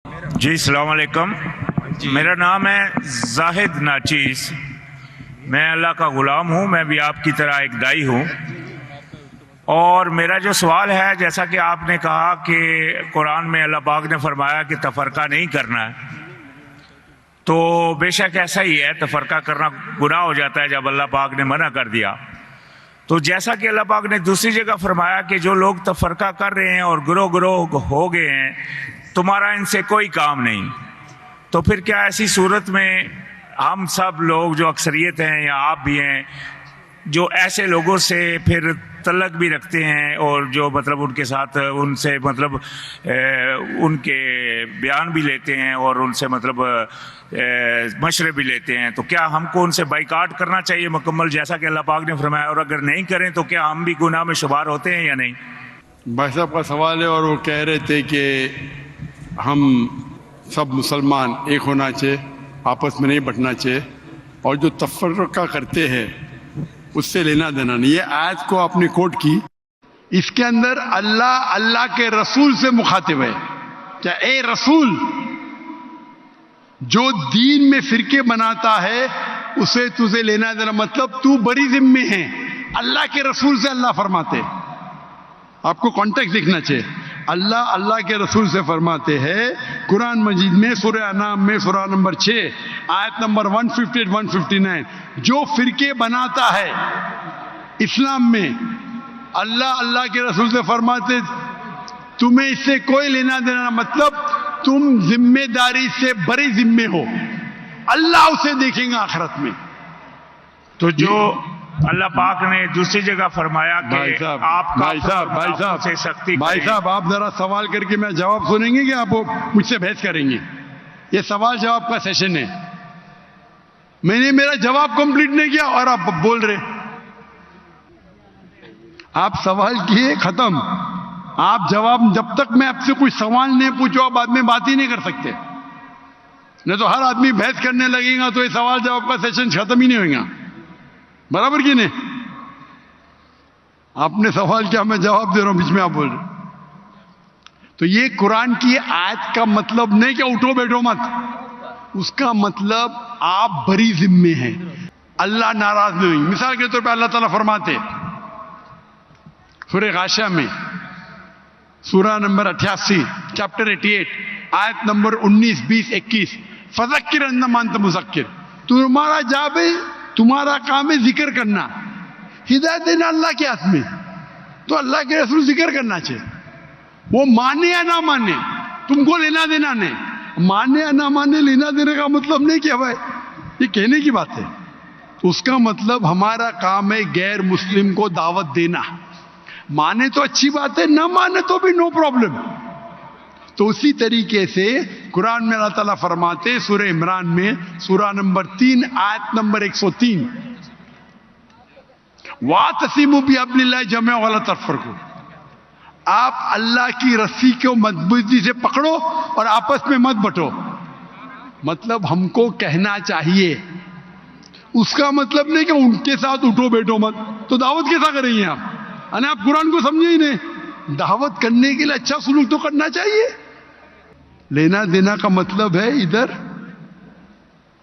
جی السلام علیکم. میرا نام ہے زاہد ناچیز. میں اللہ کا غلام ہوں. میں بھی آپ کی طرح ایک دائی ہوں. اور میرا جو سوال ہے، جیسا کہ آپ نے کہا کہ قرآن میں اللہ پاک نے فرمایا کہ تفرقہ نہیں کرنا ہے، تو بے شک ایسا ہی ہے. تفرقہ کرنا گناہ ہو جاتا ہے جب اللہ پاک نے منع کر دیا. تو جیسا کہ اللہ پاک نے دوسری جگہ فرمایا کہ جو لوگ تفرقہ کر رہے ہیں اور گروہ گروہ ہو گئے ہیں، تمہارا ان سے کوئی کام نہیں. تو پھر کیا ایسی صورت میں ہم سب لوگ جو اکثریت ہیں یا آپ بھی ہیں، جو ایسے لوگوں سے پھر تعلق بھی رکھتے ہیں اور جو مطلب ان کے ساتھ ان سے مطلب ان کے بیان بھی لیتے ہیں اور ان سے مطلب مشورے بھی لیتے ہیں، تو کیا ہم کو ان سے بائیکاٹ کرنا چاہیے مکمل جیسا کہ اللہ پاک نے فرمایا؟ اور اگر نہیں کریں تو کیا ہم بھی گناہ میں شمار ہوتے ہیں یا نہیں؟ بھائی صاحب کا سوال ہے اور وہ کہہ رہے تھے کہ ہم سب مسلمان ایک ہونا چاہیے، آپس میں نہیں بٹنا چاہیے، اور جو تفرقہ کرتے ہیں اس سے لینا دینا نہیں. یہ آیت کو آپ نے کوٹ کی، اس کے اندر اللہ کے رسول سے مخاطب ہے. کیا اے رسول، جو دین میں فرقے بناتا ہے اسے تجھے لینا دینا، مطلب تو بڑی ذمہ ہے. اللہ کے رسول سے اللہ فرماتے، آپ کو کانٹیکٹ دیکھنا چاہیے. اللہ کے رسول سے فرماتے ہیں قرآن مجید میں سورہ انعام میں سورہ نمبر 6 آیت نمبر 158-159، جو فرقے بناتا ہے اسلام میں، اللہ کے رسول سے فرماتے تمہیں اس سے کوئی لینا دینا، مطلب تم ذمہ داری سے بڑی ذمہ ہو، اللہ اسے دیکھیں گا آخرت میں. تو جو اللہ پاک نے دوسری جگہ فرمایا کہ آپ بھائی صاحب آپ ذرا سوال کر کے میں جواب سنیں گے کہ آپ مجھ سے بحث کریں گے؟ یہ سوال جواب کا سیشن ہے. میں نے میرا جواب کمپلیٹ نہیں کیا اور آپ بول رہے. آپ سوال کیے ختم. آپ جواب، جب تک میں آپ سے کوئی سوال نہیں پوچھو آپ بعد میں بات ہی نہیں کر سکتے. نہیں تو ہر آدمی بحث کرنے لگے گا تو یہ سوال جواب کا سیشن ختم ہی نہیں ہوگا. برابر کی نہیں؟ آپ نے سوال کیا، میں جواب دے رہا ہوں، بیچ میں آپ بول رہے. تو یہ قرآن کی آیت کا مطلب نہیں کہ اٹھو بیٹھو مت. اس کا مطلب آپ بڑی ذمہ ہیں، اللہ ناراض نہیں ہوئی. مثال کے طور پہ اللہ تعالیٰ فرماتے سورہ غاشیہ میں سورہ نمبر 88 چیپٹر 88 آیت نمبر 19، 20، 21، فذکر انما انت مذکر، تمہارا جاب ہے، تمہارا کام ہے ذکر کرنا. ہدایت دینا اللہ کے ہاتھ میں. تو اللہ کے رسول ذکر کرنا چاہیے. وہ مانے یا نہ مانے تم کو لینا دینا نہیں. مانے یا نہ مانے لینا دینے کا مطلب نہیں کہ بھائی یہ کہنے کی بات ہے. اس کا مطلب ہمارا کام ہے غیر مسلم کو دعوت دینا. مانے تو اچھی بات ہے، نہ مانے تو بھی نو پرابلم. تو اسی طریقے سے قرآن میں اللہ تعالیٰ فرماتے سورہ عمران میں سورہ نمبر 3 آیت نمبر 103، وَاعْتَصِمُوا بِحَبْلِ اللَّهِ جَمِيعًا وَلَا تَفَرَّقُوا، آپ اللہ کی رسی کو مضبوطی سے پکڑو اور آپس میں مت بٹو. مطلب ہم کو کہنا چاہیے، اس کا مطلب نہیں کہ ان کے ساتھ اٹھو بیٹھو مت. تو دعوت کیسا کریں گے آپ؟ یعنی آپ قرآن کو سمجھے ہی نہیں. دعوت کرنے کے لیے اچھا سلوک تو کرنا چاہیے. لینا دینا کا مطلب ہے ادھر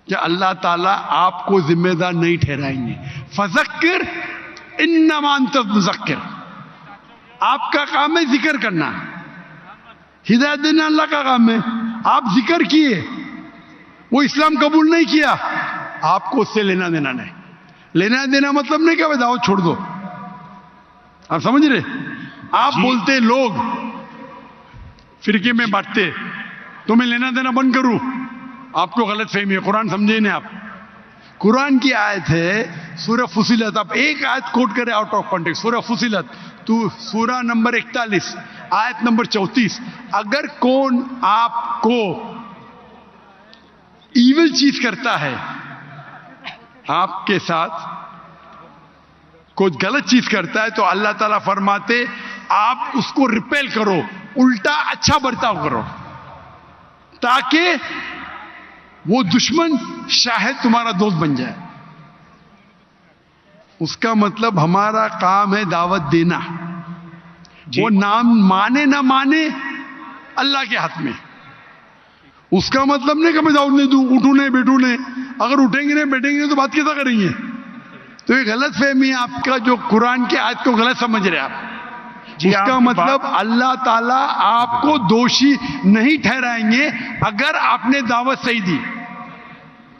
کہ اللہ تعالیٰ آپ کو ذمہ دار نہیں ٹھہرائیں گے. فذکر انما انت مذکر، آپ کا کام ہے ذکر کرنا. ہدایت دینا اللہ کا کام ہے. آپ ذکر کیے، وہ اسلام قبول نہیں کیا، آپ کو اس سے لینا دینا نہیں. لینا دینا مطلب نہیں کہ دعوت چھوڑ دو. آپ سمجھ رہے؟ آپ بولتے لوگ فرقے میں بانٹتے تو میں لینا دینا بند کروں، آپ کو غلط فہمی ہے. قرآن سمجھے نہیں آپ. قرآن کی آیت ہے سورہ فصلت، آپ ایک آیت کوٹ کریں آؤٹ آف کانٹیکسٹ. سورہ فصلت تو سورہ نمبر 41 آیت نمبر 34، اگر کون آپ کو ایول چیز کرتا ہے، آپ کے ساتھ کوئی غلط چیز کرتا ہے، تو اللہ تعالیٰ فرماتے آپ اس کو ریپیل کرو، الٹا اچھا برتاؤ کرو، تاکہ وہ دشمن شاید تمہارا دوست بن جائے. اس کا مطلب ہمارا کام ہے دعوت دینا. وہ نام مانے نہ مانے اللہ کے ہاتھ میں. اس کا مطلب نہیں کہ میں دعوت نہیں دوں, اٹھوں نہیں بیٹھوں نہیں. اگر اٹھیں گے نہیں بیٹھیں گے نہیں تو بات کیسا کریں گے؟ تو یہ غلط فہمی ہے آپ کا, جو قرآن کی آیت کو غلط سمجھ رہے آپ. جی اس کا مطلب اللہ تعالیٰ آپ کو دوشی نہیں ٹھہرائیں گے اگر آپ نے دعوت صحیح دی.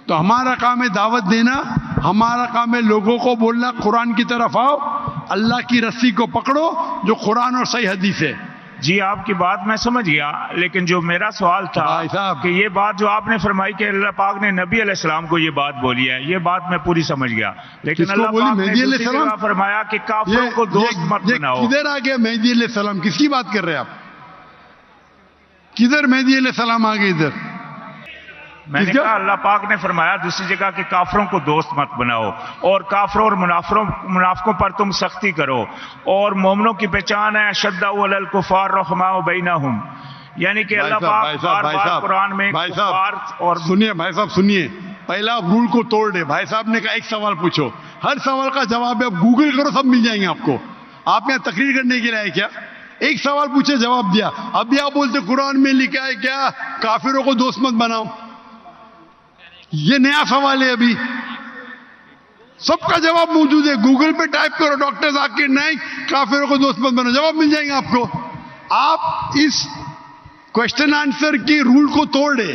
تو ہمارا کام ہے دعوت دینا, ہمارا کام ہے لوگوں کو بولنا قرآن کی طرف آؤ, اللہ کی رسی کو پکڑو جو قرآن اور صحیح حدیث ہے. جی آپ کی بات میں سمجھ گیا, لیکن جو میرا سوال تھا بھائی صاحب, کہ یہ بات جو آپ نے فرمائی کہ اللہ پاک نے نبی علیہ السلام کو یہ بات بولی ہے, یہ بات میں پوری سمجھ گیا, لیکن کس کو اللہ بولی؟ پاک نے مہدی علیہ دوسری السلام؟ جگہ فرمایا کہ کافروں کو دوست مت بناؤ. کدھر آ گیا مہدی علیہ السلام؟ کس کی بات کر رہے ہیں آپ؟ کدھر مہدی علیہ السلام آ گئے ادھر؟ میں نے کہا اللہ پاک نے فرمایا دوسری جگہ کہ کافروں کو دوست مت بناؤ, اور کافروں اور منافقوں پر تم سختی کرو, اور مومنوں کی پہچان ہے اشداء علی الکفار رحماء بینہم. یعنی کہ اللہ پاک بار بار قرآن میں کفار اور سنیے بھائی صاحب سنیے, پہلا آپ رول کو توڑ دے. بھائی صاحب نے کہا ایک سوال پوچھو, ہر سوال کا جواب ہے, آپ گوگل کرو سب مل جائیں گے آپ کو. آپ یہاں تقریر کرنے کے لیے آئے کیا؟ ایک سوال پوچھے جواب دیا. ابھی آپ بولتے قرآن میں لکھا ہے کیا کافروں کو دوست مت بناؤ؟ یہ نیا سوال ہے, ابھی سب کا جواب موجود ہے, گوگل پہ ٹائپ کرو ڈاکٹر ذاکر نائک کافروں کو دوست مت بناؤ, جواب مل جائیں گے آپ کو. آپ اس کوشچن آنسر کی رول کو توڑ دے.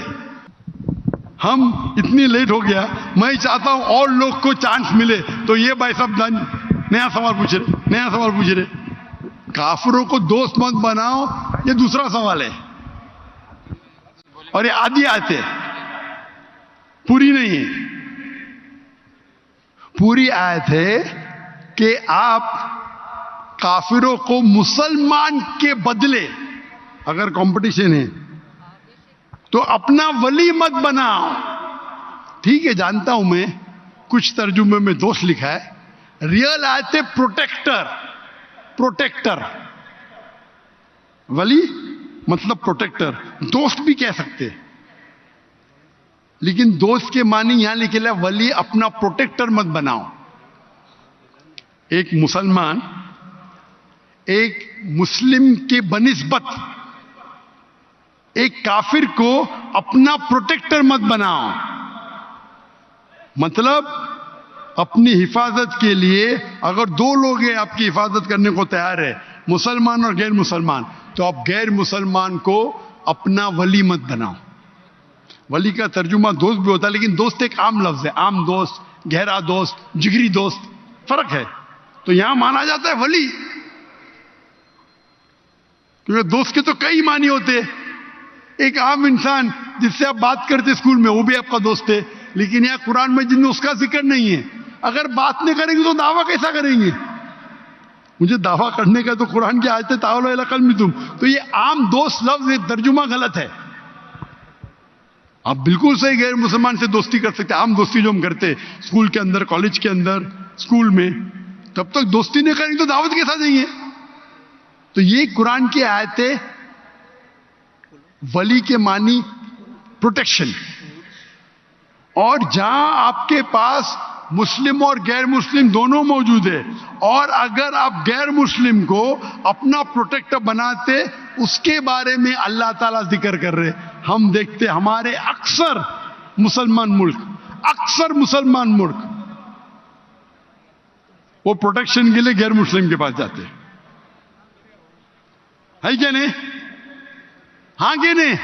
ہم اتنی لیٹ ہو گیا, میں چاہتا ہوں اور لوگ کو چانس ملے. تو یہ بھائی صاحب نیا سوال پوچھ رہے, کافروں کو دوست مت بناؤ, یہ دوسرا سوال ہے, اور یہ آدھی آیت ہے, پوری نہیں ہے. پوری آیت ہے کہ آپ کافروں کو مسلمان کے بدلے, اگر کمپٹیشن ہے تو اپنا ولی مت بناؤ. ٹھیک ہے جانتا ہوں میں, کچھ ترجمے میں دوست لکھا ہے, ریئل آیت ہے پروٹیکٹر. ولی مطلب پروٹیکٹر, دوست بھی کہہ سکتے, لیکن دوست کے معنی یہاں لکھے ہے ولی اپنا پروٹیکٹر مت بناؤ. ایک مسلمان ایک مسلم کے بنسبت ایک کافر کو اپنا پروٹیکٹر مت بناؤ. مطلب اپنی حفاظت کے لیے اگر دو لوگ ہیں آپ کی حفاظت کرنے کو تیار ہے, مسلمان اور غیر مسلمان, تو آپ غیر مسلمان کو اپنا ولی مت بناؤ. ولی کا ترجمہ دوست بھی ہوتا ہے, لیکن دوست ایک عام لفظ ہے, عام دوست, گہرا دوست, جگری دوست, فرق ہے. تو یہاں مانا جاتا ہے ولی, کیونکہ دوست کے تو کئی معنی ہوتے. ایک عام انسان جس سے آپ بات کرتے اسکول میں, وہ بھی آپ کا دوست ہے, لیکن یہاں قرآن میں جن میں اس کا ذکر نہیں ہے. اگر بات نہیں کریں گے تو دعویٰ کیسا کریں گے؟ مجھے دعویٰ کرنے کا تو قرآن کی آیت ہے تعالوا الی قلبکم. تو یہ عام دوست لفظ ترجمہ غلط ہے. آپ بالکل صحیح غیر مسلمان سے دوستی کر سکتے, عام دوستی جو ہم کرتے اسکول کے اندر, کالج کے اندر, اسکول میں, تب تک دوستی نہیں کریں گے تو دعوت کیسا دیں گے؟ تو یہ قرآن کی آیت ہے. ولی کے معنی پروٹیکشن, اور جہاں آپ کے پاس مسلم اور غیر مسلم دونوں موجود ہے, اور اگر آپ غیر مسلم کو اپنا پروٹیکٹر بناتے, اس کے بارے میں اللہ تعالیٰ ذکر کر رہے. ہم دیکھتے ہمارے اکثر مسلمان ملک وہ پروٹیکشن کے لیے غیر مسلم کے پاس جاتے ہے کیا نہیں؟ ہاں کہ نہیں؟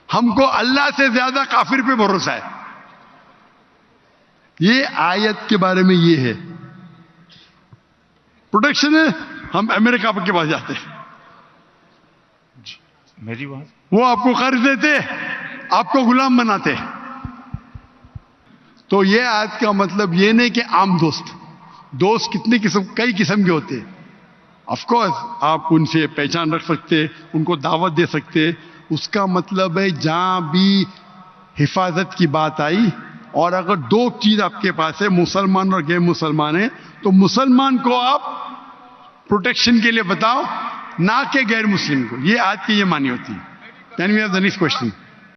ہم کو اللہ سے زیادہ کافر پہ بھروسہ ہے. یہ آیت کے بارے میں یہ ہے, پروٹیکشن ہے, ہم امریکہ کے پاس جاتے ہیں, میری بات, وہ آپ کو قرض دیتے, آپ کو غلام بناتے. تو یہ آیت کا مطلب یہ نہیں کہ عام دوست کئی قسم کے ہوتے. آف کورس آپ ان سے پہچان رکھ سکتے, ان کو دعوت دے سکتے. اس کا مطلب ہے جہاں بھی حفاظت کی بات آئی, اور اگر دو چیز آپ کے پاس ہے, مسلمان اور غیر مسلمان ہے, تو مسلمان کو آپ پروٹیکشن کے لیے بتاؤ, نہ کہ غیر مسلم کو. یہ آج کی یہ معنی ہوتی ہے. Then we have the next question.